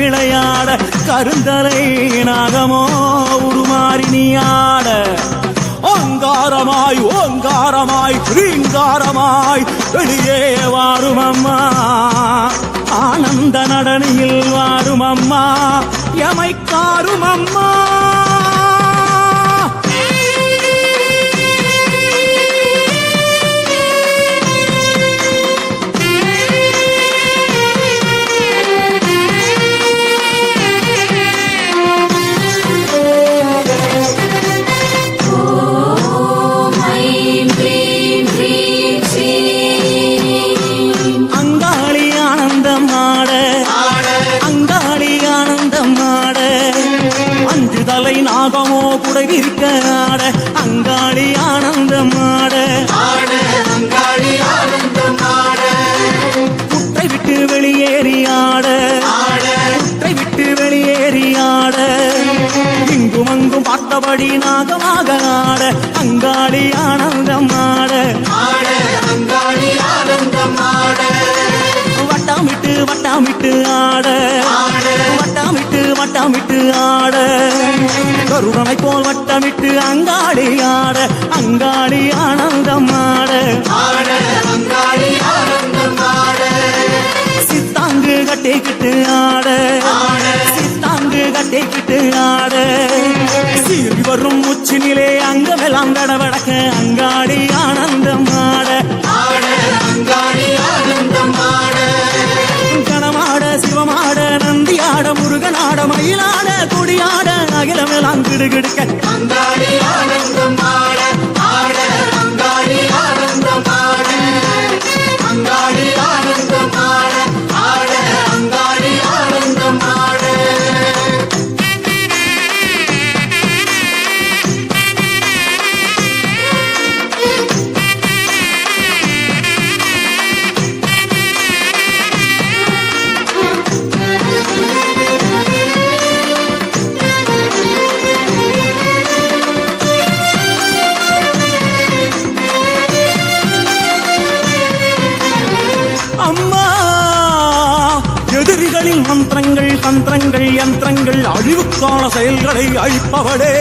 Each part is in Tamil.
விளையாட கருந்தலை நாகமோ உருமாறி நீயாட ஓங்காரமாய் ஓங்காரமாய் ரீங்காரமாய் வெளியே வாரும் அம்மா ஆனந்த நடனியில் வாரும் அம்மா எமைக்காரும் அம்மா நாகமோ புடவிருக்க ஆட அங்காளி ஆனந்தமாட புற்றை விட்டு வெளியேறி ஆட புற்றை விட்டு வெளியேறி ஆட இங்கும் அங்கும் பார்த்தபடி நாகமாக ஆட அங்காளி ஆனந்தமாட வட்டாமிட்டு வட்டாமிட்டு ஆட வட்டாமிட்டு வட்டாமிட்டு ஆட கருணனை போல் வட்டமிட்டு அங்காளி ஆட அங்காளி ஆனந்தமாட சித்தாங்கு கட்டிக்கிட்டு ஆட சித்தாங்கு கட்டிக்கிட்டு ஆட சீறி வரும் உச்சினிலே அங்கமெல்லாம் தடவடக்க அங்காளி ஆனந்தமாட கணமாட சிவமாட நந்தியாட முருகனாட மயிலாட கொடியாட அகிலமெல்லாம் கிடுகிடுக்க அங்காளி ஆனந்தமாட ஆட அங்காளி ஆனந்தமாட அங்காளி ஆனந்தமாட ஆட அங்காளி ஆனந்தமாட மந்திரங்கள் தந்திரங்கள் யந்திரங்கள் அழிவுக்கான செயல்களை அழிப்பவளே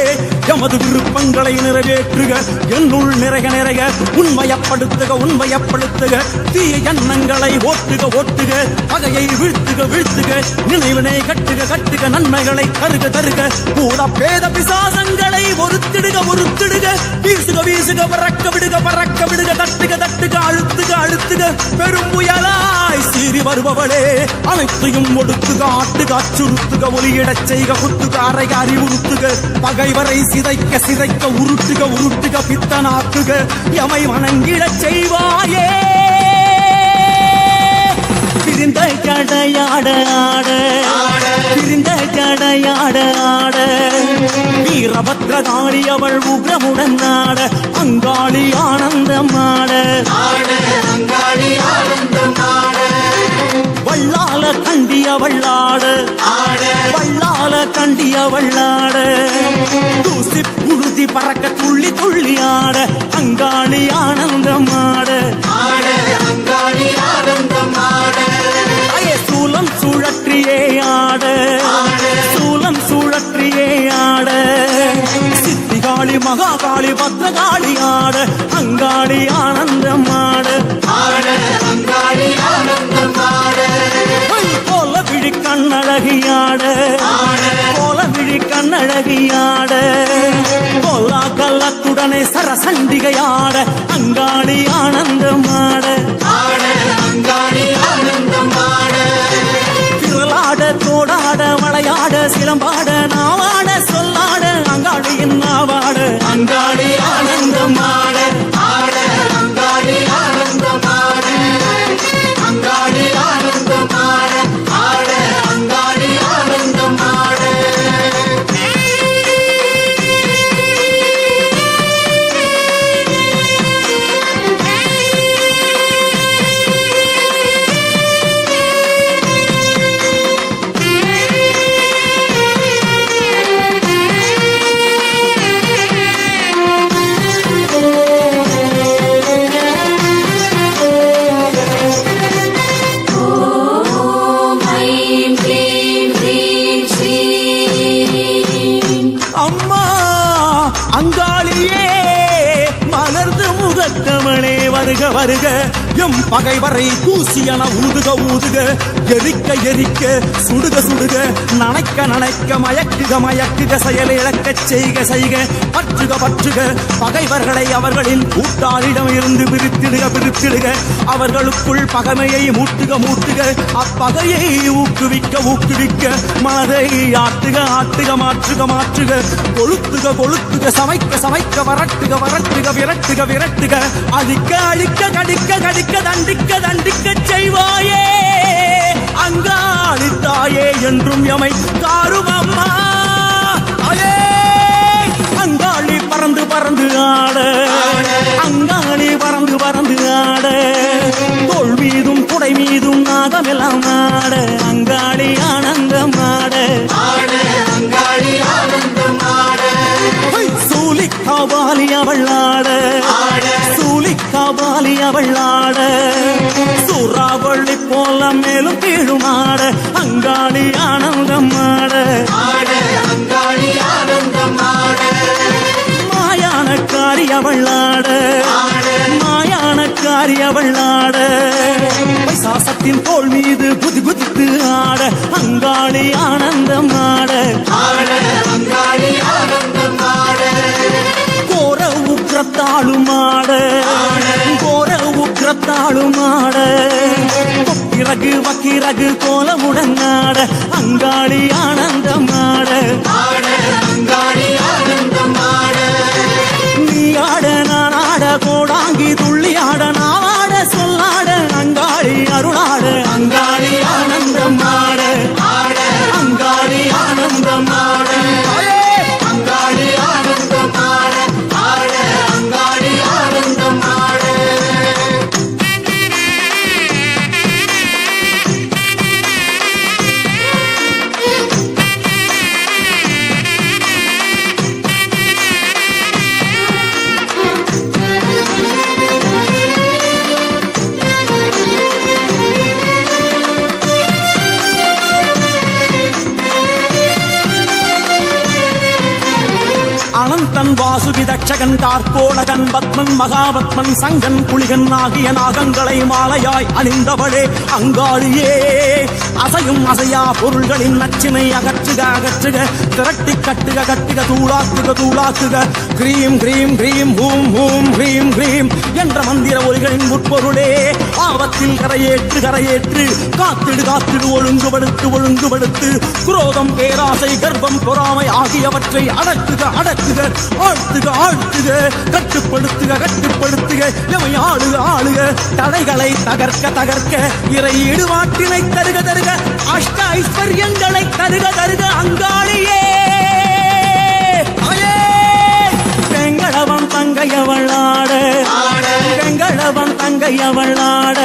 எமது விருப்பங்களை நிறைவேற்றுக என்னுள் நிறைய நிறைய உண்மையப்படுத்துக உண்மையப்படுத்துக தீய எண்ணங்களை ஓட்டுக ஓட்டுக பகையை வீழ்த்துக வீழ்த்துக நினைவினை கட்டுக கட்டுக நன்மைகளை தருக தருக கூட பேத பிசாசங்களை ஒருத்திடுக ஒருத்திடுக வீசுக வீசுக பறக்க விடுக பறக்க விடுக தட்டுக தட்டுக அழுத்துக அழுத்துக பெரும் புயலாய் சீறி வருபவளே அனைத்தையும் ஒடுத்துக ஆட்டுக அச்சுறுத்துக ஒலியிடச் செய்க குத்துக அறைக அறிவுறுத்துக பகைவரை சிதைக்க சிதைக்க உருட்டுக உருட்டுக பித்தனாக்குக எமை வணங்கிடச் செய்வாயே பிரிந்த ஜடையாட ஆட பிரிந்த ஜடையாட ஆட வீரபத்ரகாளி அவள் உக்ரமுடன் ஆட அங்காளி ஆனந்தமாட வள்ளால கண்டிய வள்ளாட வள்ளால கண்டிய வள்ளாட தூசி புழுதி பறக்க துள்ளி துள்ளி ஆட அங்காளி ஆனந்தமாட சூலம் சுழற்றியே ஆட சூலம் சுழற்றியே ஆட சித்திகாளி மகாகாளி பத்ரகாளி ஆட அங்காளி ஆனந்தமாட போல விழி கண்ணழகியாட போல விழி கண்ணழகியாட போலா கல்லத்துடனே சரசண்டிகையாட அங்காளி ஆனந்தமாட திரளாட தோடாட வளையாட சிலம்பாட நாவாட சொல்லாட அங்காளியின் நாவாட அங்காளி ஆனந்தமாட அங்காளி ஆனந்தமாட அங்காளி ஆனந்தமாட ஆட அங்காளி ஆனந்தமாட அருக எம் பகைவரை தூசியன ஊதுக ஊதுக எரிக்க எரிக்க சுடுக சுடுக நனைக்க நனைக்க மயக்குக மயக்குக செயலிழக்க செய்க செய்க பற்றுக பற்றுக பகைவர்களை அவர்களின் கூட்டாளிடம் இருந்து பிரித்திடுக பிரித்திடுக அவர்களுக்குள் பகைமையை மூட்டுக மூட்டுக அப்பகையை ஊக்குவிக்க ஊக்குவிக்க மனதை ஆட்டுக ஆட்டுக மாற்றுக மாற்றுக கொளுத்துக கொளுத்துக சமைக்க சமைக்க வரட்டுக வரட்டுக விரட்டுக விரட்டுக அழிக்க அழிக்க கடிக்க கடிக்க தண்டிக்க தண்டிக்க செய்வாயே அங்காளித்தாயே என்றும் எமை காரும் அம்மா அலே அங்காளி பறந்து பறந்து ஆட அங்காளி பறந்து பறந்து ஆட தோள் மீதும் குடை மீதும் நாகமெல்லாம் ஆட அங்காளி ஆனந்தம் ஆட சூலிக்காவாலி அவள் ஆட சூலிக்காவாலி அவள் ஆட சூறாவளி போல மேலும் கீழும் ஆட அங்காளி ஆனந்தம் ஆட மாயானக்காரி அவள் ஆட மாயானக்காரி அவள் ஆட சாசத்தின் தோள் மீது குதி குதித்து ஆட அங்காளி ஆனந்தம் ஆட கோர உக்கிரத்தாளும் ஆட கோர உக்கிரத்தாளும் ஆட கொக்கிரகு வக்கிரகு கோலமுடன் ஆட அங்காளி ஆனந்தம் ஆட நீ ஆட நான் ஆட கோடாங்கி துள்ளி ஆட நான் ஆட சொல்லாட அங்காளி அருளாட அங்காளி ஆனந்தம் ஆட அங்காளி ஆனந்தம் ஆட அங்காளி ஆனந்தம் ஆட அங்காளி ஆனந்தம் ஆட அனந்தன் வாசுகி தட்சகன் கார்கோடகன் பத்மன் மகாபத்மன் சங்கன் புலிகன் ஆகிய நாகங்களை மாலையாய் அணிந்தவளே அங்காளியே அசையும் அசையா பொருள்களின் நச்சினை அகற்றுக அகற்றுக திரட்டி கட்டுக கட்டுக தூளாக்குக தூளாக்குக கிரீம் கிரீம் கிரீம் ஹூம் ஹூம் ஹ்ரீம் ஹ்ரீம் என்ற மந்திர ஒலிகளின் உட்பொருளே ஆபத்தில் கரையேற்று கரையேற்று காத்திடு காத்திடு ஒழுங்குபடுத்து ஒழுங்குபடுத்து குரோதம் பேராசை கர்ப்பம் பொறாமை ஆகியவற்றை அடக்குக அடக்குக ஆழ்த்துக ஆழ்த்துக கட்டுப்படுத்துக கட்டுப்படுத்துக எமை ஆளுக ஆளுக தடைகளை தகர்க்க தகர்க்க இறை ஈடுபாட்டினை தருக தருக அஷ்ட ஐஸ்வர்யங்களை தருக தருக அங்காளியே வெங்கடவன் தங்கையவள் ஆட வெங்கடவன் தங்கையவள் ஆட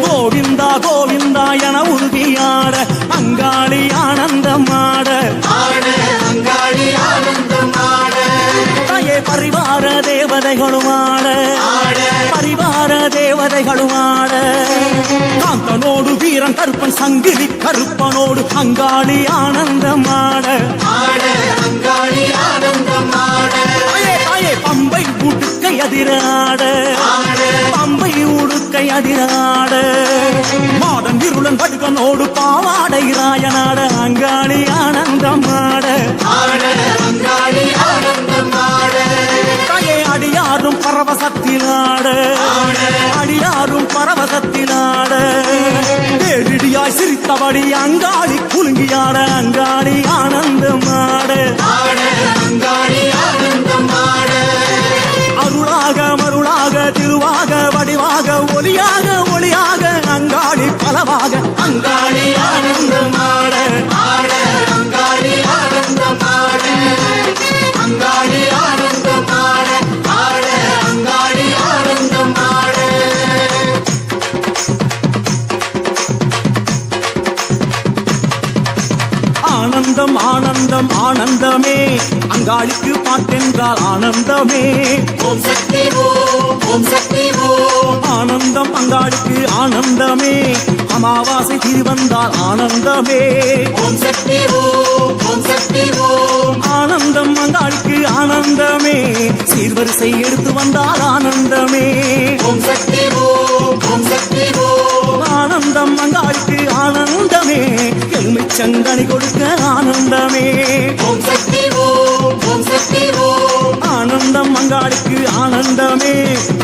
கோவிந்தா கோவிந்தா என உறுதியாட அங்காளி ஆனந்தம் ஆட பரிவார தேவதைகளும் ஆட பரிவார தேவதைகளும் ஆட காந்தனோடு வீரன் கருப்பன் சங்கிலி கருப்பனோடு அங்காளி ஆனந்தம் ஆட பம்பை உடுக்கை அதிராட பம்பை உடுக்கை அதிராட மாடன் இருளன் படுகனோடு பாவாடை ராயனாட அங்காளி ஆனந்தம் ஆட அடியாரும் பரவசத்திலாட அடியாரும் பரவசத்திலாட நேரடியாய் சிரித்தபடி அங்காளி குலுங்கியாட அங்காளி ஆனந்தம் ஆட அருளாக மருளாக திருவாக வடிவாக ஒளியாக ஒளியாக அங்காளி பலவாக அங்காளி ஆனந்தம் ஆட அங்காளி ஆனந்தம் ஆட அங்காளி ஆனந்தம் ஆட அங்காளி ஆனந்தம் ஆட ஆனந்தம் ஆனந்தம் ஆனந்தமே அங்காளிக்கு பாட்டென்றால் ஆனந்தமே ஓம் சக்தி ஓம் சக்தி ஓம் ஆனந்தம் அங்காளிக்கு ஆனந்தமே அமாவாசை திருவந்தால் ஆனந்தமே. ஓம் சக்தி ஓம், ஓம் சக்தி ஓம். ஆனந்தம் அங்காளுக்கு ஆனந்தமே. சீர்வரிசை எடுத்து வந்தால் ஆனந்தமே. ஓம் சக்தி ஓம், ஓம் சக்தி ஓம். ஆனந்தம் அங்காளுக்கு ஆனந்தமே. எலுமிச் சங்கனி கொடுக்க ஆனந்தமே. ஓம் சக்தி ஓம், ஓம் சக்தி ஓம். ஆனந்தம் அங்காளுக்கு ஆனந்தமே.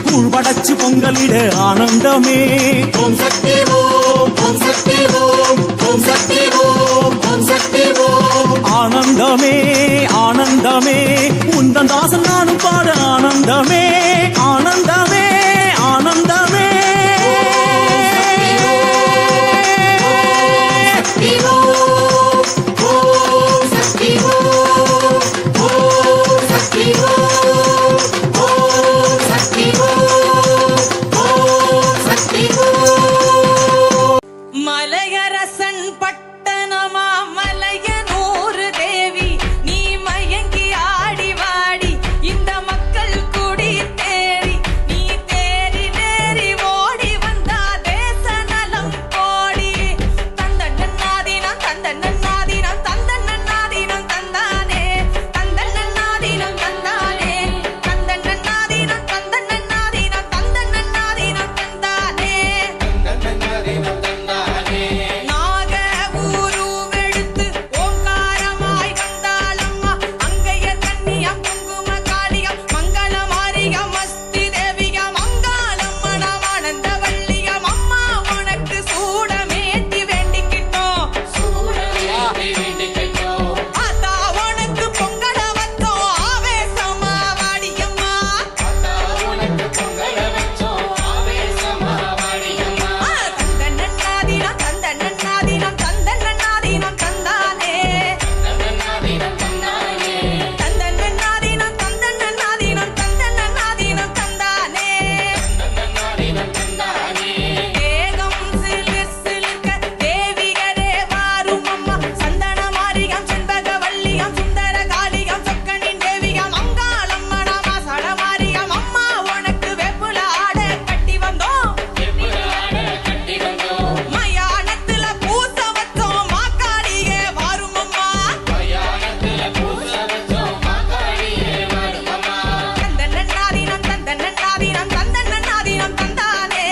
கூழ் படைச்சு பொங்கலிட ஆனந்தமே. ஓம் சக்தி ஓம், ஓம் சக்தி ஓம். ஓம் சக்தி ஓம், ஓம் சக்தி ஓம். ஆனந்தமே ஆனந்தமே உந்தன் தாசன் நானும் பாட ஆனந்தமே ஆனந்தமே ஆனந்தமே. சக்தி ஓம், ஓம் சக்தி ஓம். ஓம் சக்தி ஓம், ஓம் சக்தி ஓம். ஓம் சக்தி ஓம். மலையரசன் பட்டணமா மலையனூர் தேவி நீ மயங்கி ஆடி வாடி இந்த மக்கள் குடி தேறி நீ தேறி நேறி ஓடி வந்தா தேச நலம் கோடி தந்தன்னாதீனம் தந்தன்னாதீனம் தந்தன்னாதீனம் தந்தானே தந்தன்னாதீனம் தந்தானே தந்தன்னாதீனம் தந்தன்னாதீனம் தந்தன்னாதீனம் தந்தானே. நாக ஊருவெடுத்து ஓங்காரமாய் வந்தாளம்மா அங்கைய கன்னியம் குங்கும காளியம் மங்கள மாரியம் மஸ்தி தேவியம் மங்காளம் மணமானந்த வள்ளியம் அம்மா உனக்கு சூடமேத்தி வேண்டிக்கிட்டோம் ஆத்தா உனக்கு பொங்கல வச்சோம் ஆவேசமா வாடியம்மா தந்தன்னாதீனம் தந்தன்னாதீனம் தந்தன்னாதீனம் தந்தானே தந்தன்னாதீனம் தந்தன்னாதீனம் தந்தன்னாதீனம் தந்தானே. தேகம் சிலிர் சிலிர்க்க தேவிகரே வாரும் அம்மா சந்தன மாரியம் செண்பக வள்ளியம் சுந்தர காளியம் சொக்கனின் தேவியம் அங்காளம் மணமா சடமாரியம் அம்மா உனக்கு வெப்புல ஆட கட்டி வந்தோம் மயானத்துல பூச வச்சோம் மாக்காளியே வாரும் அம்மா தந்தன்னாதீனம் தந்தன்னாதீனம் தந்தன்னாதீனம் தந்தானே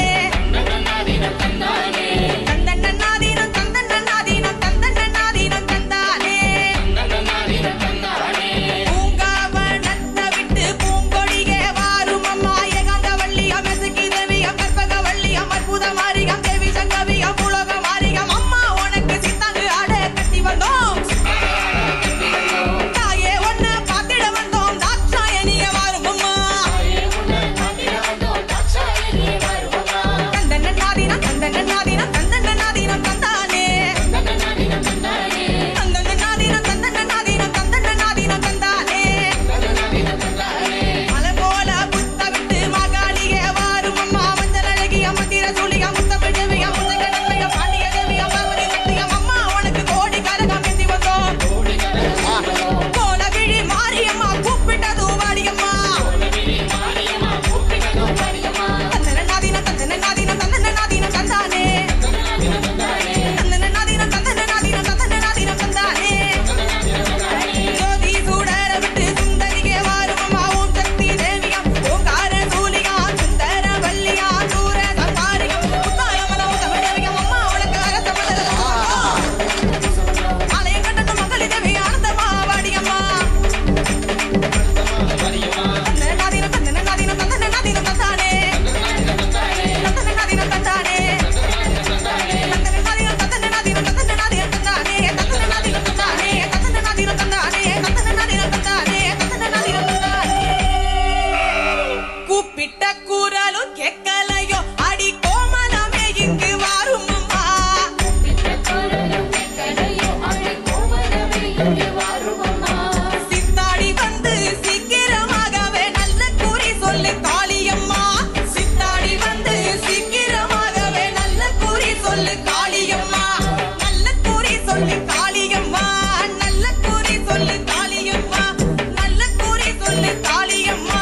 தந்தன்னாதீனம் தந்தன்னாதீனம் தந்தன்னாதீனம் தந்தானே. பூங்காவனத்தை விட்டு பூங்கொடியே வாரும் அம்மா ஏகாந்த வள்ளியம் மெசுக்கி தேவியம் கற்பக வள்ளியம் அற்புத மாரியம் தேவி சங்கவியம் புலக மாரியம் அம்மா உனக்கு சித்தாங்கு ஆட கட்டி வந்தோம் தாயே ஒன்ன பாத்திட வந்தோம் தாட்சாயணிய வாரும் அம்மா தந்தன்னாதீனம் தந்தன்னாதீனம் தந்தன்னாதீனம் தந்தானே தந்தன்னாதீனம் தந்தன்னாதீனம் தந்தன்னாதீனம் தந்தானே. மலை போல புத்த விட்டு மாகாளியே வாரும் அம்மா மஞ்சள் அழகிய மந்திர சூழிய முத்தமிழ் தேவிய முத்தக நன்மைய பாண்டிய தேவிய பார்வதி சக்தியம் அம்மா உனக்கு கோடி கரகம் ஏந்தி வந்தோம் கோல விழி மாரியம்மா கூப்பிட்டது வாடியம்மா தந்தன்னாதீனம் தந்தன்னாதீனம் தந்தன்னாதீனம் தந்தானே தந்தன்னாதீனம் தந்தன்னாதீனம் தந்தன்னாதீனம் தந்தானே. ஜோதி சூடர விட்டு சுந்தரியே வாரும் அம்மா ஓம் சக்தி தேவியம் ஓங்கார சூலியா சுந்தர வள்ளியா சூர சம்பாரியம் முத்தாயமலம் தமிழவியம் அம்மா உனக்கு அரசமல ஆலயம் கண்டது மங்களி தேவி ஆனந்தமா வாடியம்மா தந்தன்னாதீனம் தந்தன்னாதீனம் தந்தன்னாதீனம் தந்தானே தந்தன்னாதீனம் தந்தானே தந்தன்னாதீனம் தந்தன்னாதீனம் தந்தன்னாதீனம் தந்தானே தந்தன்னாதீனம் தந்தானே தந்தன்னாதீனம் தந்தானே தந்தன்னாதீனம் தந்தானே தந்தன்னாதீனம் தந்தானே. கூப்பிட்ட குரலும் கேட்கலையோ அடி கோமலமே இங்கு வாரும் அம்மா சித்தாடி வந்து சீக்கிரமாகவே நல்ல குறி சொல்லு காளியம்மா சித்தாடி வந்து சீக்கிரமாகவே நல்ல குறி சொல்லு காளியம்மா நல்ல குறி சொல்லு காளியம்மா நல்ல குறி சொல்லு காளியம்மா நல்ல குறி சொல்லு காளியம்மா.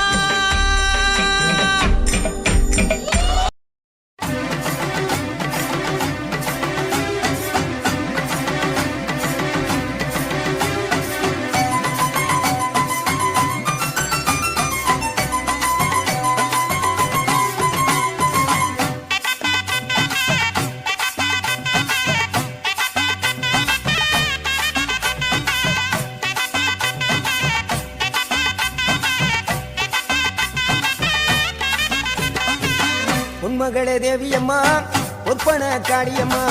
பொன்மகளே தேவியம்மா ஒப்பன காளியம்மா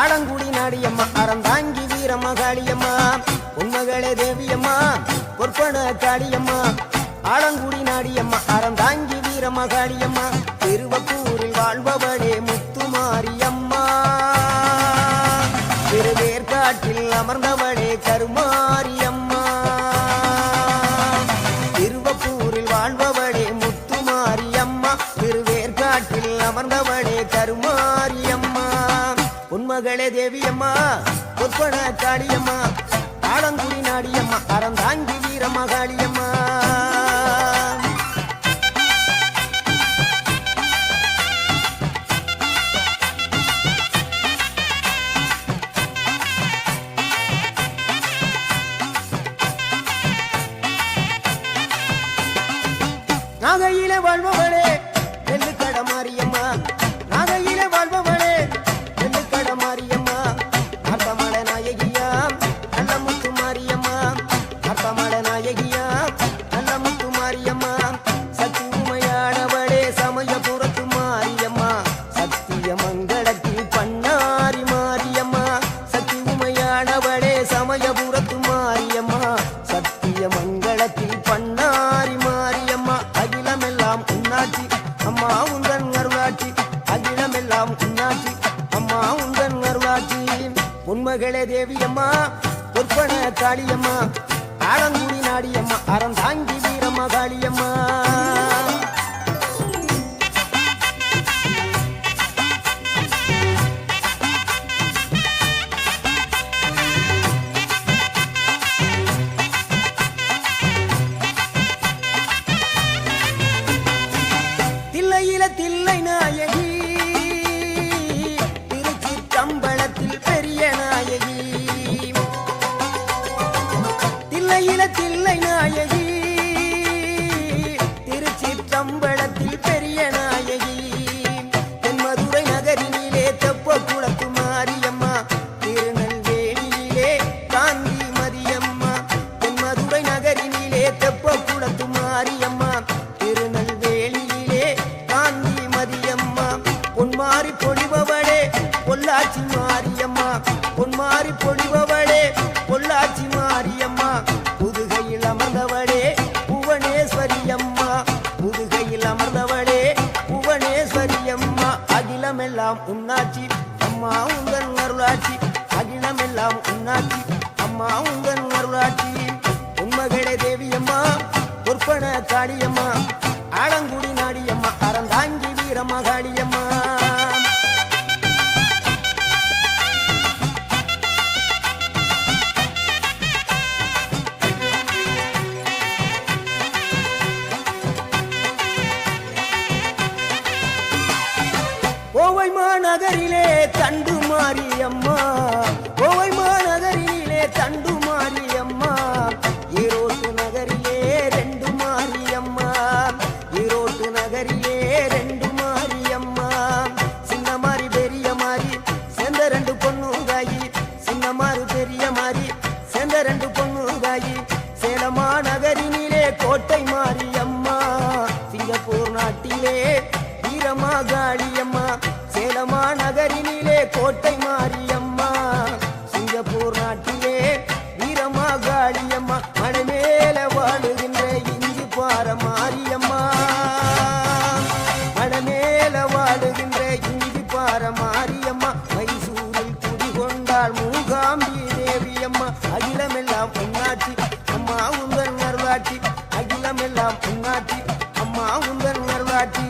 ஆலங்குடி நாடியம்மா அறந்தாங்கி வீரம்மா காளியம்மா பொன்மகளே தேவியம்மா பொற்பன காளியம்மா ஆலங்குடி நாடியம்மா அறந்தாங்கி வீரம்மா காளியம்மா திருவப்பூரில் வாழ்பவளே முத்துமாரியம்மா திருவேற்காட்டில் அமர்ந்தவளே கருமாரியம்மா திருவப்பூரில் வாழ்பவளே முத்துமாரியம்மா திருவேற்காட்டில் அமர்ந்தவளே கருமாரியம்மா பொன்மகளே தேவியம்மா பொற்பன காளியம்மா ஆலங்குடி நாடியம்மா அறந்தாங்கி வீரம்மா காளியம்மா நாகையிலே வாழ்பவளே நெல்லுக்கட மாரியம்மா நாகையிலே வாழ்பவளே நெல்லுக்கட மாரியம்மா அர்த்தமட நாயகியா நல்ல முத்து மாரியம்மா அர்த்தமட நாயகியா நல்ல முத்து மாரியம்மா சக்தி உமையானவளே சமயபுரத்து மாரியம்மா சத்திய மங்களத்தில் பண்ணாரி மாரியம்மா சக்தி உமையானவளே சமயபுரத்து மாரியம்மா சத்திய மங்களத்தில் பண்ணாரி மாரியம்மா அகிலமெல்லாம் உன்னாட்சி அம்மா உந்தன் அருளாட்சி அகிலமெல்லாம் உன்னாட்சி அம்மா உந்தன் அருளாட்சி பொன்மகளே தேவியம்மா பொற்பன காளியம்மா ஆலங்குடி நாடியம்மா அறந்தாங்கி வீரம்மா காளியம்மா தில்லையில தில்லை நாயகி திருச்சிற்றம்பலத்தில் பெரிய நாயகி தில்லையில தில்லை நாயகி திருச்சிற்றம்பலத்தில் பெரிய நாயகி தென்மதுரை நகரினிலே தெப்ப குளத்து மாரியம்மா திருநெல்வேலியிலே காந்தி மதியம்மா தென்மதுரை நகரினிலே தெப்ப குளத்து மாரியம்மா திருநெல்வேலியிலே காந்தி மதியம்மா பொன்மாரி பொழிபவளே பொள்ளாச்சி மாரியம்மா பொன்மாரி பொழிபவளே பொள்ளாச்சி மாரியம்மா புதுகையில் அமர்ந்தவளே புவனேஸ்வரியம்மா புதுகையில் அமர்ந்தவளே புவனேஸ்வரியம்மா அகிலமெல்லாம் உன்னாட்சி அம்மா உங்கள் அருளாட்சி அகிலமெல்லாம் உன்னாட்சி அம்மா உங்கள் அருளாட்சி உண்மகளே தேவியம்மா பொற்பன காளியம்மா ஆலங்குடி நாடியம்மா அறந்தாங்கி வீரம்மா காளியம்மா கோவை மாநகரிலே தண்டு மாரியம்மா கோவை மாநகரிலே தண்டு மாரியம்மா ஈரோட்டு நகரிலே ரெண்டு மாரியம்மா ஈரோட்டு நகரிலே ரெண்டு மாரியம்மா சின்ன மாறி பெரிய மாறி சேர்ந்த ரெண்டு பொண்ணுகாயி சின்ன மாறு பெரிய மாறி சேர்ந்த ரெண்டு பொண்ணுகாயி சேலமா நகரினிலே கோட்டை மாரியம்மா சிங்கப்பூர் நாட்டிலே வீரமா காளியம்மா சேலமா நகரினிலே கோட்டை மாரியம்மா சிங்கப்பூர் நாட்டிலே வீரமா காளியம்மா மலை மேல வாழுகின்ற இஞ்சி பார மாரியம்மா மலை மேல வாழுகின்ற இஞ்சி பார மாரியம்மா மைசூரில் குடிகொண்டாள் மூகாம்பி தேவியம்மா அகிலமெல்லாம் உன்னாட்சி அம்மா உந்தன் அருளாட்சி அகிலமெல்லாம் உன்னாட்சி அம்மா உந்தன் அருளாட்சி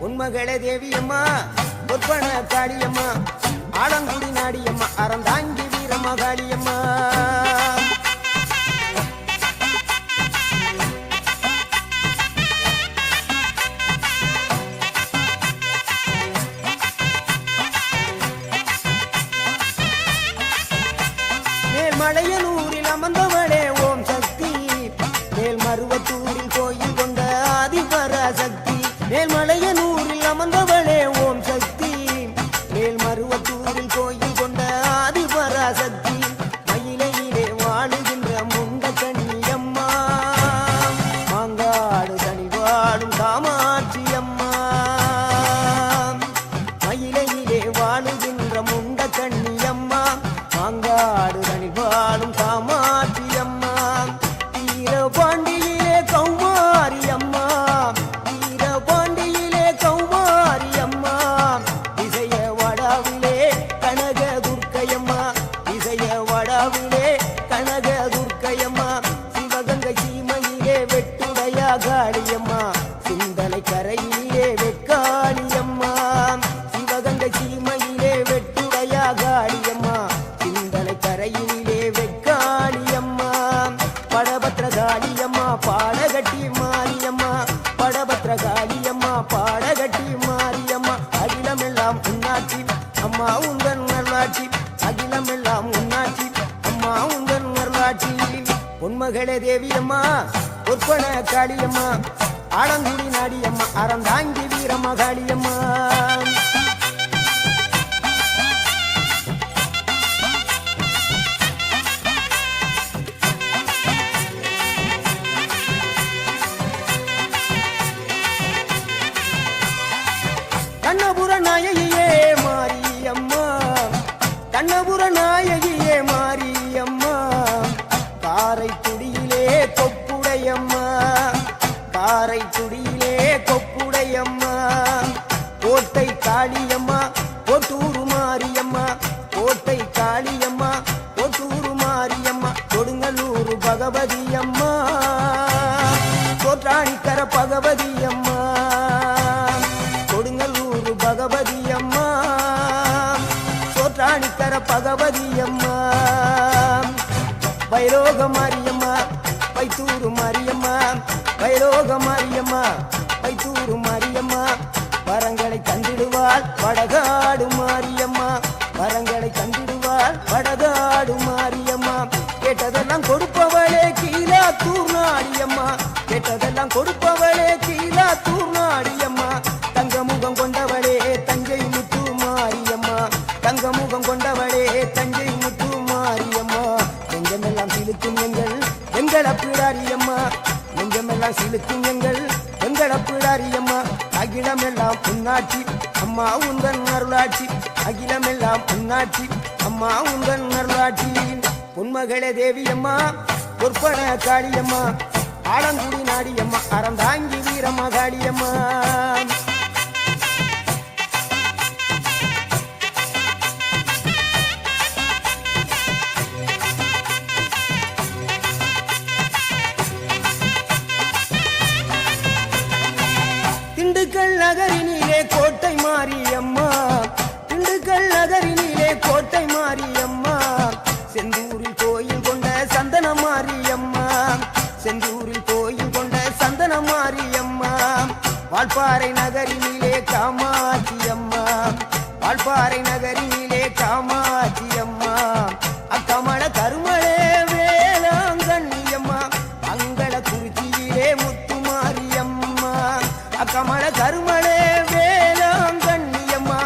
உண்மகளே தேவியம்மா பொற்பன காளியம்மா ஆலங்குடி நாடியம்மா அறந்தாங்கி வீரம்மா காளியம்மா மேல்மலையனூரில் அமர்ந்தவளே ஓம் சக்தி மேல்மருவத்தூரில் கோயில் கொண்ட ஆதிபராசக்தி மேல்மலையனூரில் அமர்ந்தவளே ஓம் சக்தி மேல்மருவத்தூரில் கோயில் கொண்ட ஆதிபராசக்தி மயிலையிலே வாழுகின்ற முண்ட கண்ணியம்மா மாங்காடு தனி வாழும் காமாட்சி அம்மா எல்லாம் உன்னாட்சி அம்மா உந்தன் நல்லாட்சி அகிலம் எல்லாம் உன்னாட்சி அம்மா உந்தன் நல்லாட்சி பொன்மகளே தேவியம்மா பொற்பன காளியம்மா ஆலங்குடி நாடியம்மா அறந்தாங்கி வீரம்மா காளியம்மா கண்ணபுர நாயகியே மாரியம்மா கண்ணபுர நாயகியே மாரியம்மா காரைக்குடியிலே கொப்புடையம்மா காரைக்குடியிலே கொப்புடையம்மா கோட்டை காளியம்மா கோட்டூரு மாரியம்மா கோட்டை காளியம்மா கோட்டூரு மாரியம்மா கொடுங்கல்லூரு பகவதியம்மா கோட்டாணிக்கர பகவதியம்மா கொடுங்கல்லூரு பகவதியம்மா சோற்றாணிக்கர பகவதியம்மா வைரோக மாரியம்மா வைத்தூரு மாரியம்மா வைரோக மாரியம்மா வைத்தூரு மாரியம்மா வரங்களை தந்திடுவாள் வடகாடு மாரியம்மா வரங்களை தந்திடுவாள் வடகாடு மாரியம்மா கேட்டதெல்லாம் கொடுப்பவளே கீழாத்தூர் நாடியம்மா கேட்டதெல்லாம் கொடுப்பவளே கீழாத்தூர் நாடியம்மா தங்கமுகம் கொண்டவளே தஞ்சை முத்து மாரியம்மா தங்கமுகம் கொண்டவளே தஞ்சை முத்து மாரியம்மா நெஞ்சமெல்லாம் சிலுக்கும் எங்கள் அப்பிடாரியம்மா நெஞ்சமெல்லாம் சிலுக்கும் எங்கள் அப்பிடாரியம்மா அகிலமெல்லாம் உன்னாட்சி அம்மா உந்தன் அருளாட்சி அகிலமெல்லாம் உன்னாட்சி அம்மா உந்தன் அருளாட்சி பொன்மகளே தேவியம்மா பொற்பன காளியம்மா ஆலங்குடி நாடியம்மா அறந்தாங்கி வீரம்மா காளியம்மா திண்டுக்கல் நகரினிலே கோட்டை மாரியம்மா திண்டுக்கல் நகரினிலே கோட்டை மாரியம்மா செந்தூரில் கோயில் கொண்ட சந்தன மாரியம்மா செந்தூரில் கோயில் கொண்ட சந்தன மாரியம்மா வால்பாறை நகரினிலே காமாட்சியம்மா வால்பாறை நகரினிலே காமாட்சியம்மா அக்கமல கருமளே வேளாங்கண்ணியம்மா அங்கள குறிச்சியிலே முத்துமாரியம்மா அக்கமல கருமளே வேளாங்கண்ணியம்மா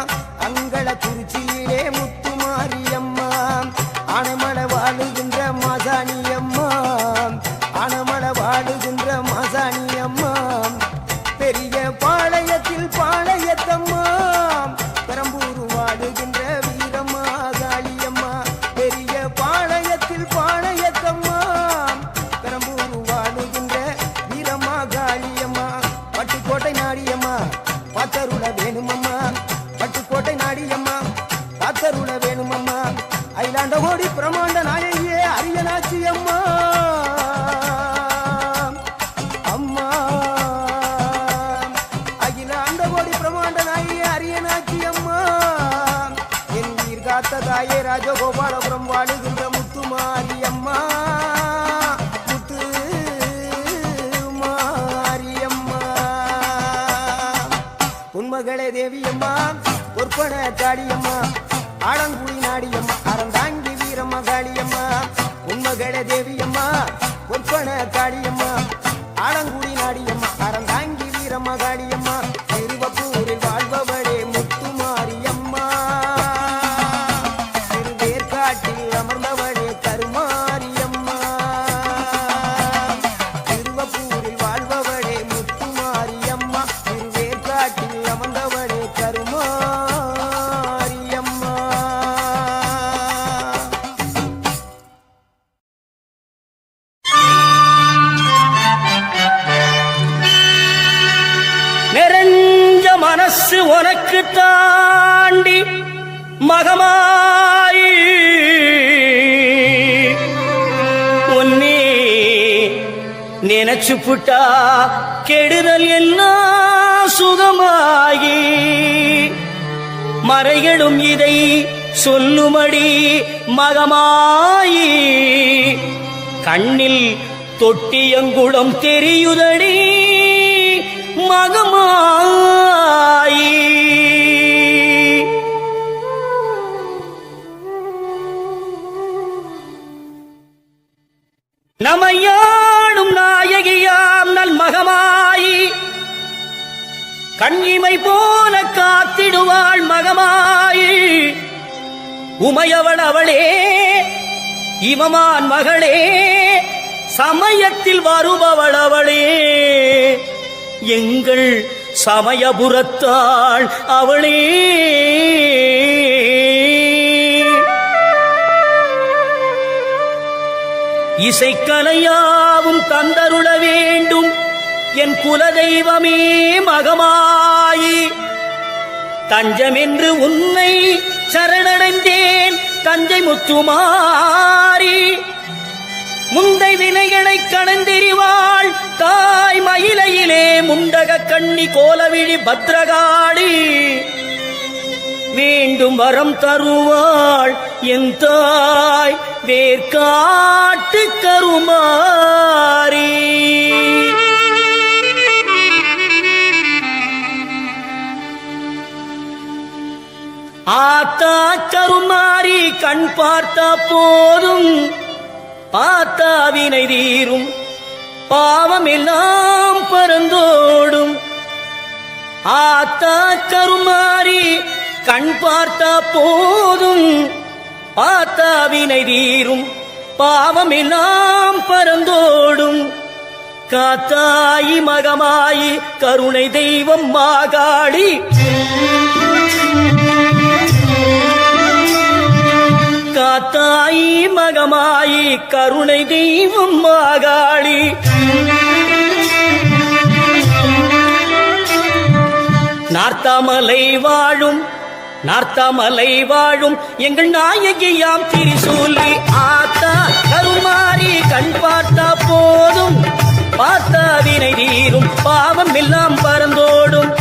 அங்கள குறிச்சியிலே முத்துமாரியம்மா ஆனைமலை வாழுகின்ற மாசாணியம்மா ஆனைமலை வாழுகின்ற மாசாணியம்மா பெரிய பாளையத்தில் பாளையத்தம்மா பெரம்பூர் வாழுகின்ற வீரம்மா காளியம்மா பெரிய பாளையத்தில் பாளையத்தம்மா பெரம்பூர் வாழுகின்ற வீரம்மா காளியம்மா பட்டுக்கோட்டை நாடியம்மா பாத்தருள வேணுமம்மா பட்டுக்கோட்டை நாடியம்மா பாத்தருள வேணுமம்மா அயிலாண்ட கோடி பிரமாண்ட நாயகியே அரியனாட்சி அம்மா அம்மா அகிலாண்ட கோடி பிரமாண்ட நாயகியே அரியனாட்சி அம்மா என் உயிர் காத்த தாயே ராஜகோபாலபுரம் வாழுகின்ற முத்துமாரி அம்மா முத்து மாரியம்மா உன்மகளே தேவியம்மா பொற்பன காளியம்மா ஆலங்குடி நாடியம்மா அறந்தாங்கி வீரம்மா காளியம்மா உன்மகளே தேவியம்மா பொற்பன காளியம்மா ஆலங்குடி நாடியம்மா அறந்தாங்கி வீரம்மா காளியம்மா திருவப்பூரில் வாழ்பவளே முத்துமாரியம்மா திருவேற்காட்டில் அமர்ந்தவளே கருமாரியம்மா திருவப்பூரில் வாழ்பவளே முத்துமாரியம்மா திருவேற்காட்டில் அமர்ந்தவளே கருமாரியம்மா நிறைஞ்ச மனசு உனக்கு தாண்டி மகமாயி உன்னே நினைச்சு புட்டா கெடுதல் எல்லாம் சுகமாகி மறைகளும் இதை சொல்லுமடி மகமாயி கண்ணில் தொட்டியங்குளம் தெரியுதடி மகமாயி நமையாடும் நாயகியாம் நல் மகமாயி கண்ணிமை போல காத்திடுவாள் மகமாயி உமையவள் அவளே இமமான் மகளே சமயத்தில் வருபவள் அவளே எங்கள் சமயபுரத்தாள் அவளே இசைக்கலையாவும் தந்தருள வேண்டும் என் குலதெய்வமே மகமாயி தஞ்சமென்று உன்னை சரணடைந்தேன் தஞ்சை முத்துமாரி முந்தை வினைகளை கடந்தெறிவாள் தாய் மயிலையிலே முண்டக கண்ணி கோலவிழி பத்ரகாளி வேண்டும் வரம் தருவாள் என் தாய் வேர்க்காட்டு கருமாரி ஆத்தா கருமாரி கண் பார்த்தா போதும் பார்த்தா வினை தீரும் பாவம் எல்லாம் பறந்தோடும் ஆத்தா கருமாரி கண் பார்த்தா போதும் பார்த்தா வினை தீரும் பாவம் எல்லாம் பறந்தோடும் காத்தாயி மகமாயி கருணை தெய்வம் மாகாளி காத்தாயி மகமாயி கருணை தெய்வம் மாகாளி நார்த்தாமலை வாழும் எங்கள் நாயகியாம் திரிசூலி ஆத்தா கருமாரி கண் பார்த்தா போதும் பார்த்தா வினை தீரும் பாவம் எல்லாம் பறந்தோடும்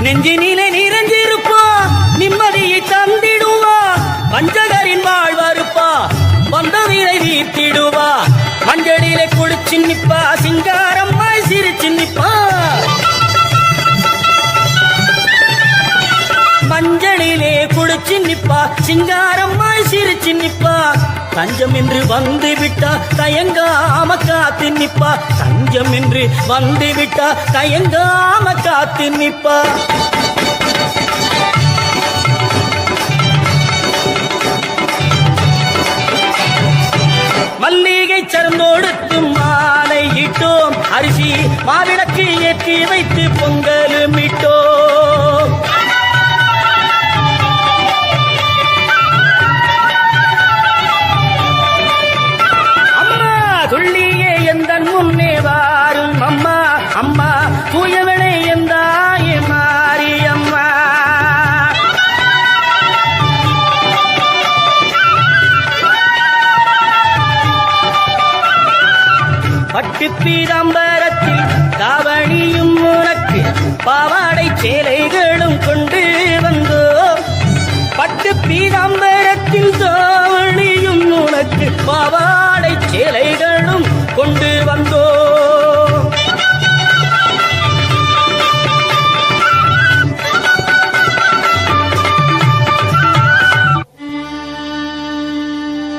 நெஞ்சினிலே நிறைஞ்சிருப்பா நிம்மதியை தந்திடுவா பஞ்சகரின் வாழ்வருப்பா வந்தவீரை வீர்த்திடுவா மஞ்சளிலே குளிச்சு நிப்பா சிங்காரம்மாய் சிரிச்சு நிப்பா மஞ்சளிலே குளிச்சு நிப்பா சிங்காரம்மாய் சிரிச்சு நிப்பா தஞ்சம் என்று வந்து விட்டா தயங்காம காத்து நிப்பா தஞ்சம் என்று வந்து விட்டா தயங்காம காத்து நிப்பா மல்லிகை சரந்தோடுத்து மாலை இட்டோம் அரிசி மாவிளக்கு ஏற்றி வைத்து பொங்கலும் இட்டோம் துள்ளியே எந்தன் முன்னே வாரும் அம்மா அம்மா தூயவளே எந்தாயே மாரியம்மா பட்டு பீதாம்பரத்தில் தாவணியும் உனக்கு பாவாடை சேலைகளும் கொண்டு வந்தோம் பட்டு பீதாம்பரத்தில் தாவணியும் உனக்கு பாவாடை சேலைகளும் கொண்டு வந்தோம்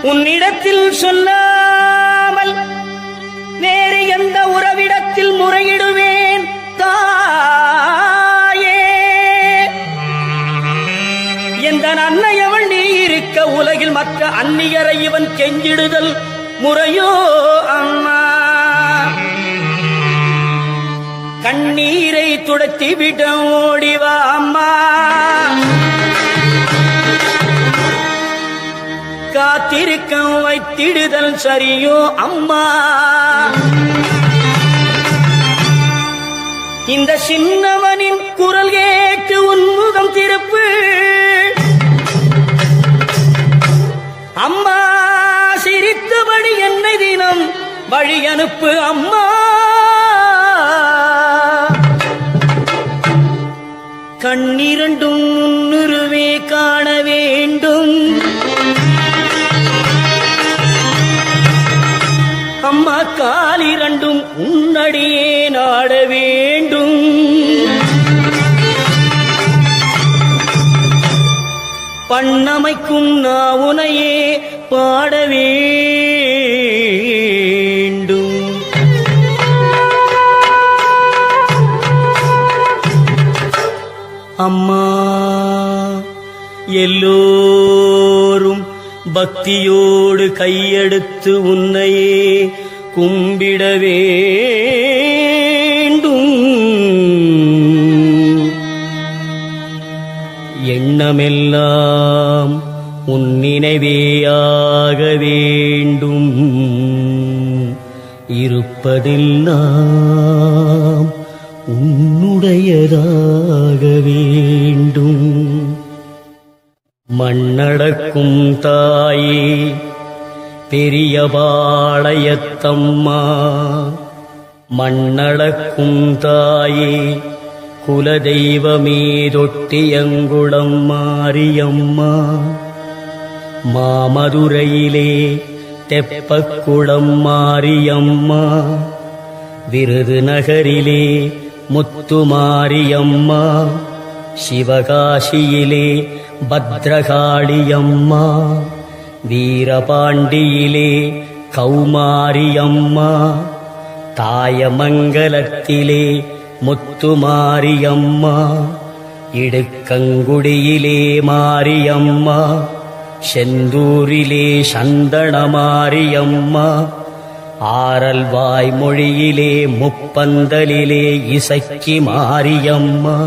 உன்னிடத்தில் சொல்லாமல் வேறு எந்த உறவிடத்தில் முறையிடுவேன் தாயே எந்த அன்னையவள் நீ இருக்க உலகில் மற்ற அந்நியரை இவன் கெஞ்சிடுதல் முறையோ அம்மா கண்ணீரை துடைத்து விட ஓடிவா அம்மா காத்திருக்க வைத்திடுதல் சரியோ அம்மா இந்த சின்னவனின் குரல் கேட்டு உன்முகம் திருப்பு அம்மா சிரித்தபடி என்னை தினம் வழி அனுப்பு அம்மா கண்ணிரண்டும் முன்னுருவே காண வேண்டும். அம்மா காலிரண்டும் உன்னடியே நாட வேண்டும். பண்ணமைக்கும் நாவுனையே பாட வேண்டும். அம்மா எல்லோரும் பக்தியோடு கையெடுத்து உன்னையே கும்பிட வேண்டும். எண்ணமெல்லாம் உன் நினைவேயாக வேண்டும். இருப்பதெல்லாம் உன்னுடையதாக வேண்டும். மண்ணடக்கும் தாயே பெரியபாளையத்தம்மா, மண்ணடக்கும் தாயே குலதெய்வமே தொட்டியங்குளம் மாரியம்மா, மாமதுரையிலே தெப்பக்குளம் மாரியம்மா, விருதுநகரிலே முத்துமாரியம்மா, சிவகாசியிலே பத்ரகாளியம்மா, வீரபாண்டியிலே கௌமாரியம்மா, தாயமங்கலத்திலே முத்துமாரியம்மா, இடுக்கங்குடியிலே மாரியம்மா, செந்தூரிலே சந்தனமாரியம்மா, ஆரல்வாய் மொழியிலே முப்பந்தலிலே இசக்கி மாரியம்மா,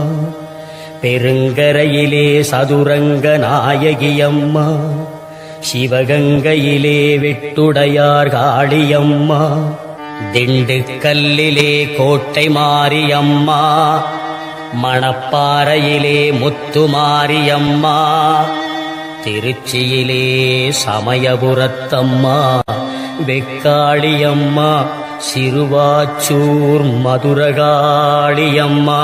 பெருங்கரையிலே சதுரங்க நாயகியம்மா, சிவகங்கையிலே வெட்டுடையார் காளியம்மா, திண்டுக்கல்லிலே கோட்டை மாரியம்மா, மணப்பாறையிலே முத்துமாரியம்மா, திருச்சியிலே சமயபுரத்தம்மா, வெக்காளியம்மா, சிறுவாச்சூர் மதுரகாளியம்மா,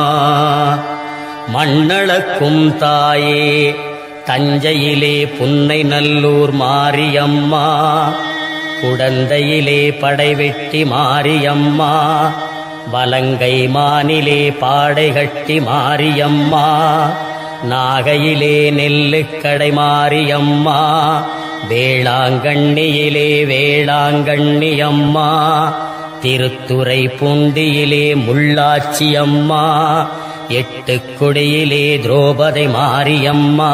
மண்ணளக்கும் தாயே தஞ்சையிலே புன்னை நல்லூர் மாரியம்மா, குடந்தையிலே படைவெட்டி மாரியம்மா, வலங்கை மானிலே பாடைகட்டி மாரியம்மா, நாகையிலே நெல்லுக்கடை மாரியம்மா, வேளாங்கண்ணியிலே வேளாங்கண்ணியம்மா, திருத்துறை பூண்டியிலே முள்ளாச்சியம்மா, எட்டுக்குடியிலே திரௌபதி மாரியம்மா,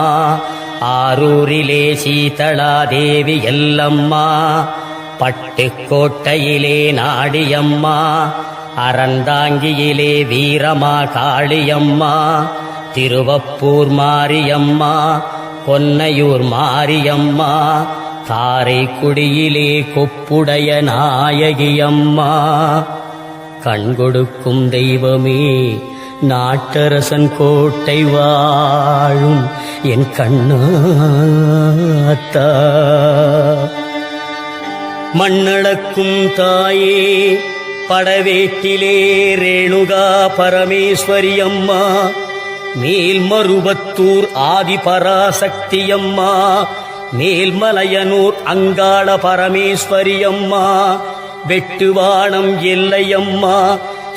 ஆரூரிலே சீதளாதேவி எல்லம்மா, பட்டுக்கோட்டையிலே நாடியம்மா, அறந்தாங்கியிலே வீரமா காளியம்மா, திருவப்பூர் மாரியம்மா, கொன்னையூர் மாரியம்மா, காரைக்குடியிலே கொப்புடைய நாயகியம்மா, கண்கொடுக்கும் தெய்வமே நாட்டரசன் கோட்டை வாழும் என் கண்ணாத்தா, மண்ணளக்கும் தாயே படவேட்டிலே ரேணுகா பரமேஸ்வரியம்மா, மேல்மருவத்தூர் ஆதிபராசக்தியம்மா, மேல்மலையனூர் அங்காள பரமேஸ்வரியம்மா, வெட்டுவானம் எல்லையம்மா,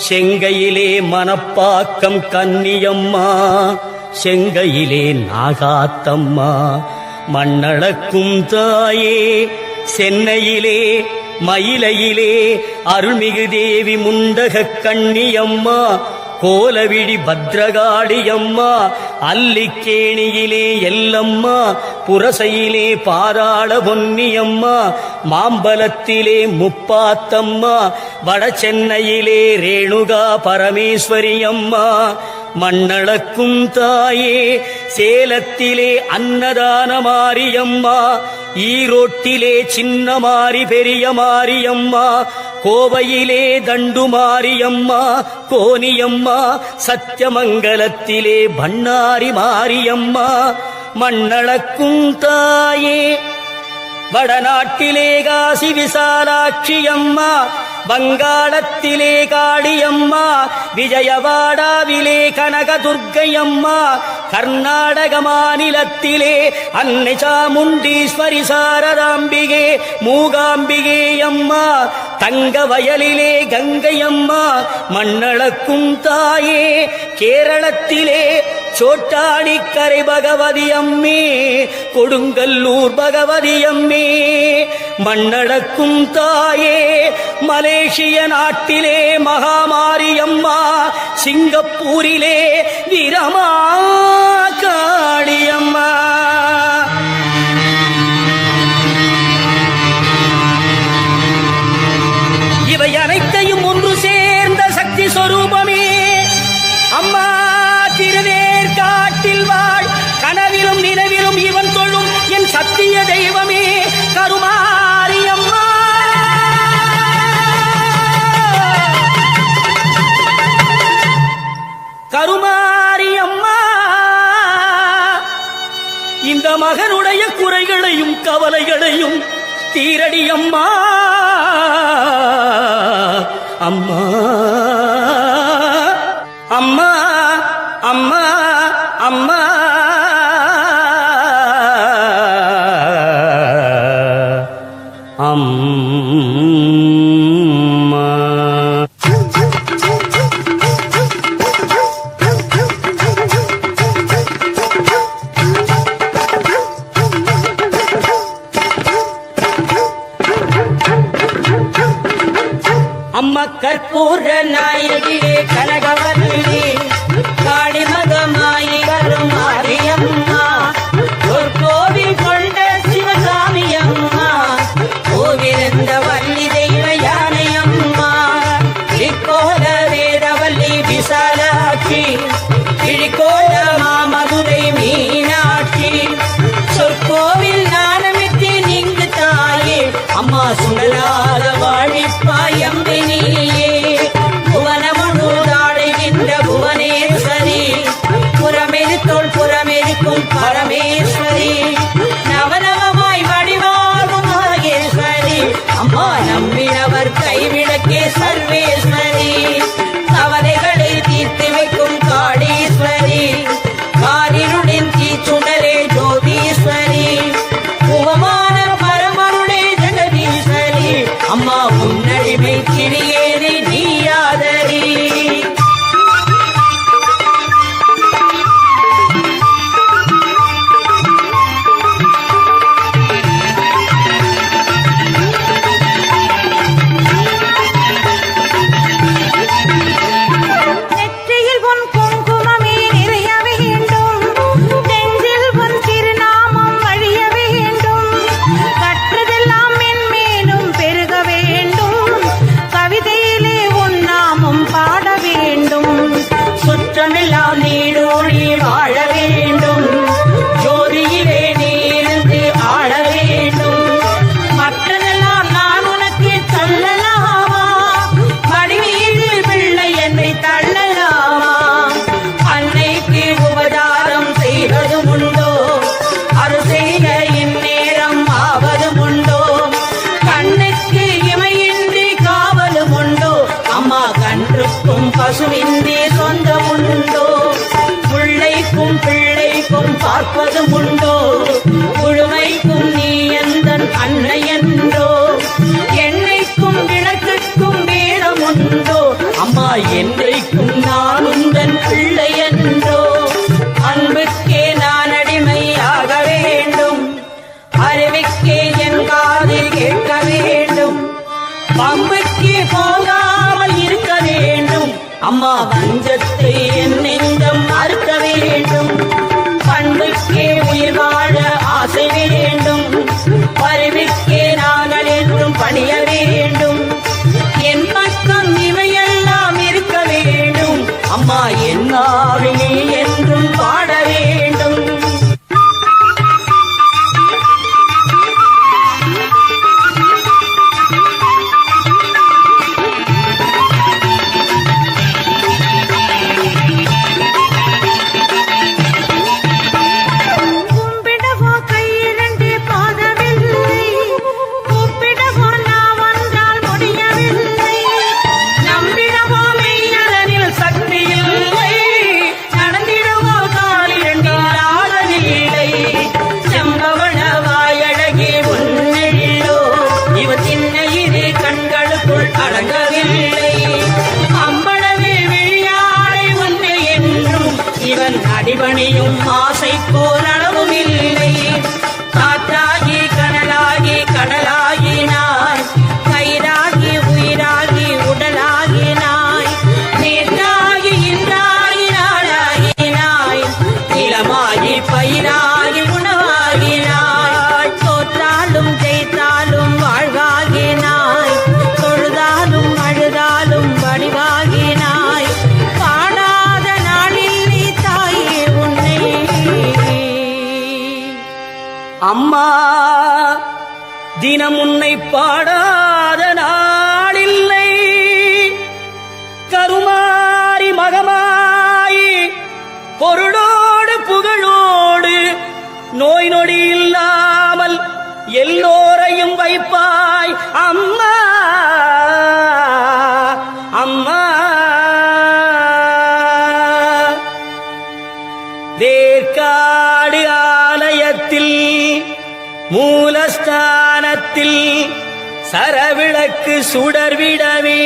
செங்கையிலே மணப்பாக்கம் கன்னியம்மா, செங்கையிலே நாகாத்தம்மா, மண்ணளக்கும் தாயே சென்னையிலே மயிலையிலே அருள்மிகு தேவி முண்டகக் கண்ணியம்மா, கோலவிடி பத்ரகாளியம்மா, அல்லிக்கேணியிலே எல்லம்மா, புரசையிலே பாதாள பொன்னியம்மா, மாம்பலத்திலே முப்பாத்தம்மா, வடசென்னையிலே ரேணுகா பரமேஸ்வரியம்மா, மண்ணளக்கும் தாயே சேலத்திலே அன்னதான மாரியம்மா, ஈரோட்டிலே சின்ன மாரி பெரிய மாரியம்மா, கோவையிலே தண்டு மாரியம்மா, கோனியம்மா, சத்தியமங்கலத்திலே பண்ணாரி மாரியம்மா, மண்ணளக்கும் தாயே வடநாட்டிலே காசி விசாலாட்சி அம்மா, வங்காளத்திலே காளியம்மா, விஜயவாடாவிலே கனகதுர்க்கை அம்மா, கர்நாடக மாநிலத்திலே அன்னை சாமுண்டீஸ்வரி சாரதாம்பிகே மூகாம்பிகே அம்மா, தங்க வயலிலே கங்கை அம்மா, மண்ணளக்கும் தாயே கேரளத்திலே சோட்டாணிக்கரை பகவதி அம்மே, கொடுங்கல்லூர் பகவதி அம்மே, மண்ணடக்கும் தாயே மலேசிய நாட்டிலே மகாமாரியம்மா, சிங்கப்பூரிலே வீரமா காளியம்மா. இவை அனைத்தையும் ஒன்று சேர்ந்த சக்தி சொரூபமே அம்மா திருவேற்காட்டில் வாழ், கனவிலும் நினைவிலும் இவன் தொழும் என் சத்திய தெய்வமே கருமாரியம்மா. கருமாரியம்மா, இந்த மகனுடைய குறைகளையும் கவலைகளையும் தீரடியம்மா. அம்மா அம்மா அம்மா அம்மா அம்மா. அம்மா கற்பூர நாயகியே கனகவல்லி, காளிமகமாயி கருமாரியம்மா, ஒரு கோவில் கொண்ட சிவகாமி அம்மா, கோவிலிருந்த வள்ளி தெய்வ யானை அம்மா, இக்கோல வேதவல்லி விசாலாட்சி, கிழிக்கோல மாமதுரை மீனாட்சி, சொற்கோவில் ஞானமித்தி நீங்கு தாயே அம்மா, சுடலாத வாழிப்பாயம்பினியே, புவனமுழுதாடுகின்ற புவனேஸ்வரி, புறமெரித்தோள் புறமெரிக்கும் பரமேஸ்வரி, நவநவமாய் வடிவாகும் மகேஸ்வரி அம்மா, நம்பினவர் கைவிளக்கே சர்வேஸ்வரி, கவலைகளை தீர்த்து வைக்கும் காளீஸ்வரி, காரிருளின் தீச்சுடரே ஜோதீஸ்வரி, புவமான பரமருளே ஜெகதீஸ்வரி அம்மா, உன்னடிமை கிளியேறி நீயாதரி. நெற்றியில் பொன் குங்குமமே நிறைய வேண்டும், நெஞ்சில் பொன் திருநாமம் வழிய வேண்டும், கற்றதெல்லாம் மென்மேலும் பெருக வேண்டும், கவிதையிலே உன் நாமம் பாட வேண்டும், சுற்றமெல்லாம் நீடோழி வாழ வேண்டும், ஜோதியிலே நீருந்து ஆள வேண்டும், மற்றதெல்லாம் நான் உனக்கு சொல்லலாமா, மடிமீது பிள்ளை என்னை தள்ளலாமா, அன்னைக்கு உபதாரம் செய்வதும் உண்டோ, அருள் செய்ய இந்நேரம் ஆவதும் உண்டோ, கண்ணுக்கு இமையின்றி காவலும் உண்டோ, அம்மா கன்றுக்கும் பசுவின்றி சொந்தம் உண்டோ, பிள்ளைக்கும் பிள்ளைக்கும் பார்ப்பதும் உண்டோ, முழுமைக்கும் நீ எந்தன் அன்னை என்றோ, என்னைக்கும் விளக்குக்கும் வேதம் உண்டோ, அம்மா என்றைக்கும் நான் உந்தன் பிள்ளை என்றோ, அன்புக்கே நான் அடிமையாக வேண்டும், அறிவுக்கே என் காதில் கேட்க வேண்டும், பம்புக்கு போகாமல் இருக்க வேண்டும், அம்மா வஞ்சத்தை என் நெஞ்சம் மறுக்க வேண்டும், பண்புக்கே உயிர் வாழ ஆசை வேண்டும், அறிவுக்கே நாங்கள் என்றும் பணிய வேண்டும், என் பக்கம் இவையெல்லாம் இருக்க வேண்டும், அம்மா என்னாவினே என்றும் பாட வேண்டும். கும்பிடவோ கையிரண்டு பாதமில்லை, அடங்கவில்லை. அம்பளவே விழியாடை ஒன்று என்றும் இவன் அடிபணியும் ஆசை போரளவும் இல்லை. காற்றாகி கனலாகி கடலாகினாய், கயிறாகி உயிராகி உடலாகினாய், நேற்றாகி இன்றாகி நாளாகினாய், இளமாகி பயிராகி உணவாகினாய். தோற்றாலும் ஜெயித்தாலும் வாழ்வாகினாய், தொழுதாலும் அழுதாலும் வடிவாகினாய். பாடாத நாளில் நீ தாயே உன்னை அம்மா தினம் உன்னை பாடாத நாளில்லை. கருமாரி மகமாயி பொருளோடு புகழோடு நோய் நொடி இல்லாமல் எல்லோரையும் வைப்பாய் அம்மா. அம்மா வேர்க்காடு ஆலயத்தில் மூலஸ்தானத்தில் சரவிளக்கு சுடர்விடவே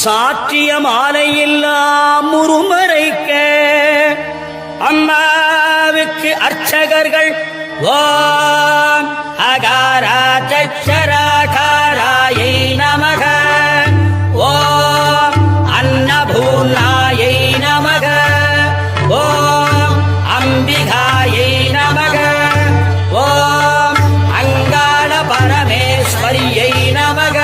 சாற்றிய மாலையெல்லாம் முறுமறைக்க அம்மாவுக்கு அர்ச்சகர்கள் ஓம் அகாராச்சராகாராயை நமக, ஓம் அன்னபூர்ணாயை நமக, ஓம் அம்பிகாயை நமக, ஓம் அங்காள பரமேஸ்வரியை நமக,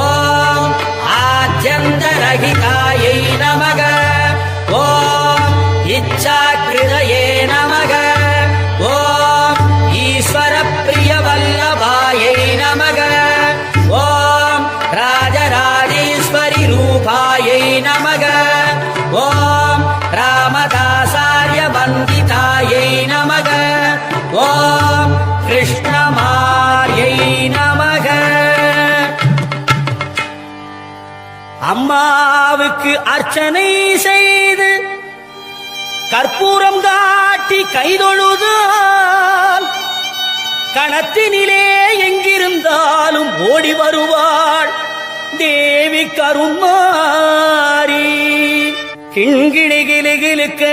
ஓம் ஆத்யந்தரகிதாயை நமக, ஓம் இச்சாக்கிருதயே நமக, ஓம் ஈஸ்வர பிரிய வல்லபாயை நமக, ஓம் ராஜராஜேஸ்வரி ரூபாயை நமக, ஓம் ராமதாசாரிய வந்திதாயை நமக, ஓம் கிருஷ்ணமாயை நமக. அம்மாவுக்கு அர்ச்சனை செய்து கற்பூரம் காட்டி கைதொழுதால் கணத்தினிலே எங்கிருந்தாலும் ஓடி வருவாள் தேவி கருமாரி. கிண்கிணி கிளுகிளுக்க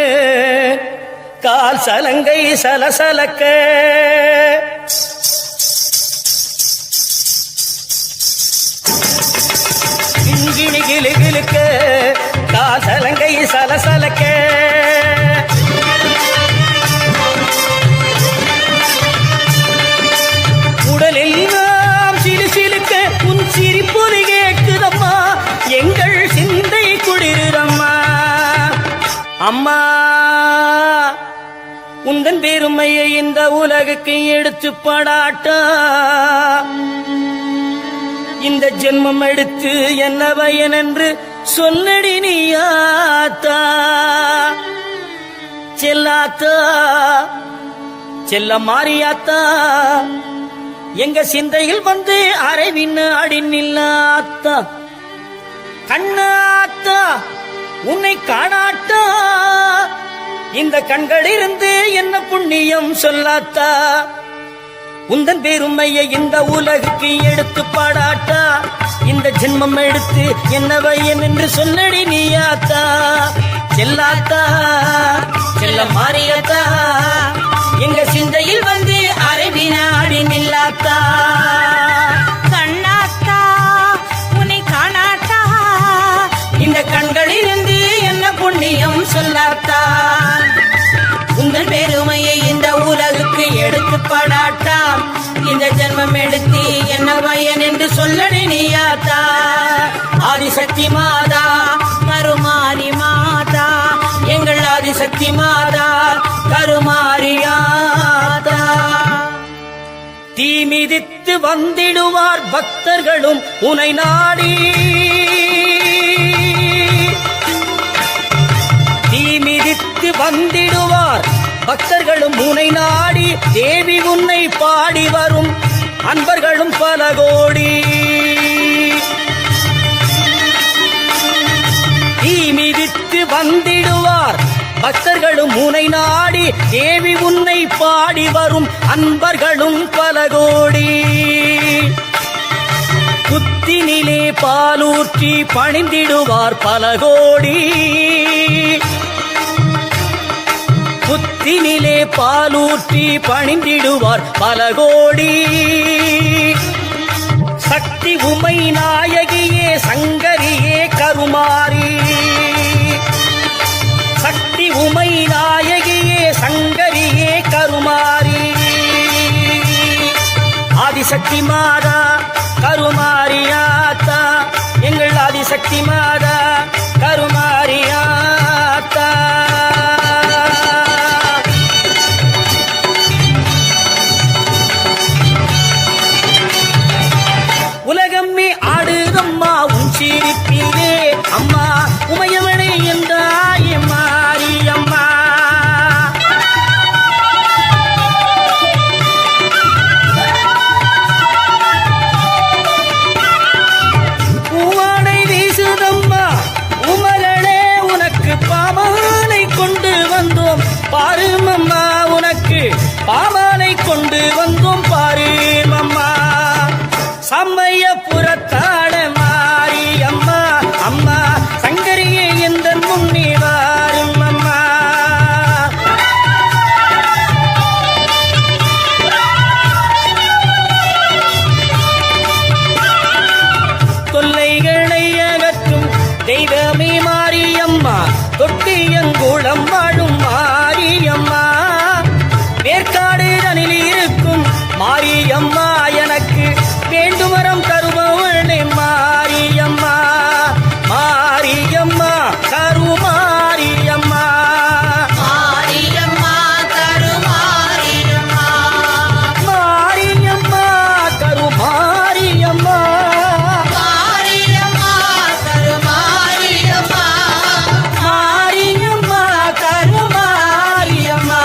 கால் சலங்கை சலசலக்க கிண்கிணி கிளுகிளுக்க கால் சலங்கை சலசலக்க உடலெல்லாம் சிலுசிலுக்க உன் சிரிப்பொலி கேட்குதம்மா, எங்கள் சிந்தை குளிரம்மா. அம்மா உந்தன் பெருமையை இந்த உலகுக்கு எடுத்து படாட்டா, இந்த ஜென்மம் எடுத்து என்ன பயன் என்று சொல்லடி நீயாத்தா. செல்லாத்தா செல்ல மாறியாத்தா எங்க சிந்தையில் வந்து அரைவின் ஆடி நில்லாத்தா. கண்ணாத்தா உன்னை காணாட்டா, இந்த கண்களிலிருந்து என்ன புண்ணியம் சொல்லாத்தா. உந்தன் பெருமையை இந்த உலகுக்கு எடுத்து பாடாட்டா, இந்த ஜென்மம் எடுத்து என்ன பயன் என்று சொல்லடி நீயாத்தா. செல்லாத்தா செல்ல மாறியாத்தா எங்க சிந்தையில் வந்து அரைவினாடி நில்லாத்தா. கண்ணாத்தா உன்னை காணாட்டா, இந்த கண்களிலிருந்து என்ன புண்ணியம் சொல்லாத்தா. உங்கள் பெருமையை இந்த உலகுக்கு எடுத்து படாட்டா, இந்த ஜென்மம் எடுத்து என்ன பயன் என்று சொல்லடி நீயாத்தா. ஆதிசக்தி மாதா கருமாரி மாதா, எங்கள் ஆதிசக்தி மாதா கருமாரியாதா. மிதித்து வந்திடுவார் பக்தர்களும் உனை நாடி. தீ மிதித்து வந்திடுவார் பக்தர்களும் உனை நாடி. தேவி உன்னை பாடி வரும் அன்பர்களும் பல கோடி. தீ மிதித்து வந்திடுவார் பக்தர்களும் உனை நாடி. தேவி உன்னை பாடி வரும் அன்பர்களும் பல கோடி. புத்தினிலே பாலூற்றி பணிந்திடுவார் பல கோடி. புத்தினிலே பாலூற்றி பணிந்திடுவார் பல கோடி. சக்தி உமை நாயகியே சங்கரியே கருமாரி. சக்தி உமை நாயகியே சங்கரியே கருமாரி. ஆதிசக்தி மாதா கருமாரியாத்தா, எங்கள் ஆதிசக்தி மாதா கருமாரியாத்தா. உலகமே ஆடுதம்மா உன் சிரிப்பிலே அம்மா, உமையவளை என்றாயே மாரியம்மா. பூவாடை வீசுதம்மா உமகளே, உனக்கு பாமாலை கொண்டு வந்தோம் பாரு மம்மா. உனக்கு பாமாலை கொண்டு வந்தோம் பாரு மம்மா. சமயபுரத்தாட மாரியம்மா அம்மா, சங்கரியே எந்த முன்னே வாரும் அம்மா. தொல்லைகளை அகற்றும் தெய்வமே மாரியம்மா, தொட்டியங்குளம் வாழும் மாரியம்மா. வேற்காடு தனில் இருக்கும் மாரியம்மா, எனக்கு வேண்டுமரம் தருபவளே மாரியம்மா. மாரியம்மா கருமாரியம்மா. மாரியம்மா கருமாரியம்மா. மாரியம்மா கருமாரியம்மா. மாரியம்மா கருமாரியம்மா. மாரியம்மா கருமாரியம்மா.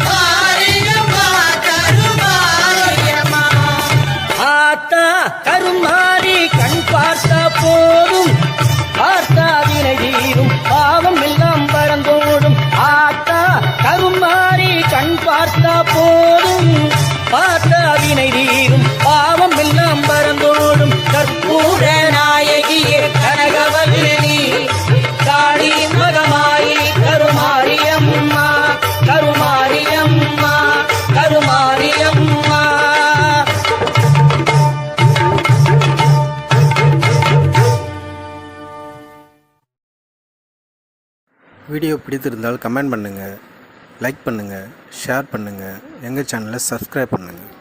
மாரியம்மா கருமாரியம்மா. ஆத்தா கருமாரி கண் பார்த்த போதும் பார்த்தா வினை தீரும் பாவம் எல்லாம் பறந்தோடும். ஆத்தா கருமாரி கண் பார்த்த போதும் பார்த்தா வினை தீரும் பாவம் எல்லாம் பறந்தோடும். கற்பூர நாயகியே கனகவல்லி காளி மகமாயி கருமாரியம்மா. கருமாரியம்மா கருமாரியம்மா. வீடியோ பிடித்திருந்தால் கமெண்ட் பண்ணுங்கள், லைக் பண்ணுங்கள், ஷேர் பண்ணுங்கள், எங்கள் சேனலை சப்ஸ்கிரைப் பண்ணுங்கள்.